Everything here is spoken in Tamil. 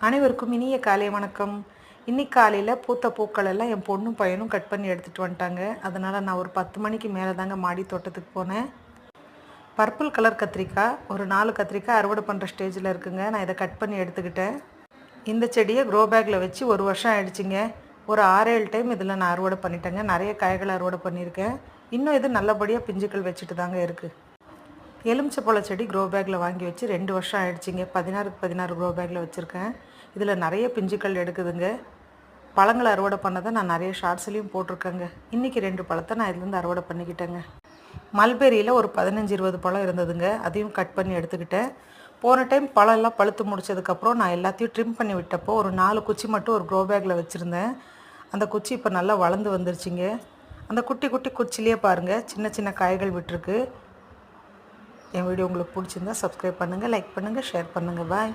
அனைவருக்கும் இனிய காலை வணக்கம். இன்னைக்கு காலையில் பூத்த பூக்கள் எல்லாம் என் பொண்ணும் பையனும் கட் பண்ணி எடுத்துகிட்டு வந்துட்டாங்க. அதனால் நான் ஒரு 10 மணிக்கு மேலே தாங்க மாடி தோட்டத்துக்கு போனேன். பர்பிள் கலர் கத்திரிக்காய் ஒரு 4 கத்திரிக்காய் அறுவடை பண்ணுற ஸ்டேஜில் இருக்குங்க. நான் இதை கட் பண்ணி எடுத்துக்கிட்டேன். இந்த செடியை க்ரோ பேக்கில் வச்சு 1 வருஷம் ஆயிடுச்சுங்க. ஒரு 6-7 டைம் இதில் நான் அறுவடை பண்ணிட்டேங்க. நிறைய காய்கள் அறுவடை பண்ணியிருக்கேன். இன்னும் இது நல்லபடியாக பிஞ்சுக்கள் வச்சுட்டு தாங்க இருக்குது. எலுமிச்சப்பழ செடி க்ரோ பேக்கில் வாங்கி வச்சு 2 வருஷம் ஆகிடுச்சிங்க. 16க்கு 16 க்ரோ பேக்கில் வச்சுருக்கேன். இதில் நிறைய பிஞ்சுக்கள் எடுக்குதுங்க. பழங்களை அறுவடை பண்ணதை நான் நிறைய ஷார்ட்ஸ்லேயும் போட்டிருக்கேங்க. இன்றைக்கி 2 பழத்தை நான் இதுலேருந்து அறுவடை பண்ணிக்கிட்டேங்க. மல்பெரியில் ஒரு 15-20 பழம் இருந்ததுங்க. அதையும் கட் பண்ணி எடுத்துக்கிட்டேன். போன டைம் பழம் எல்லாம் பழுத்து முடிச்சதுக்கப்புறம் நான் எல்லாத்தையும் ட்ரிம் பண்ணி விட்டப்போ ஒரு 4 குச்சி மட்டும் ஒரு க்ரோ பேக்கில் வச்சுருந்தேன். அந்த குச்சி இப்போ நல்லா வளர்ந்து வந்துருச்சுங்க. அந்த குட்டி குட்டி குச்சிலேயே பாருங்கள் சின்ன சின்ன காய்கள் விட்டுருக்கு. என் வீடியோ உங்களுக்கு பிடிச்சிருந்தா சப்ஸ்கிரைப் பண்ணுங்கள், லைக் பண்ணுங்கள், ஷேர் பண்ணுங்கள். பாய்.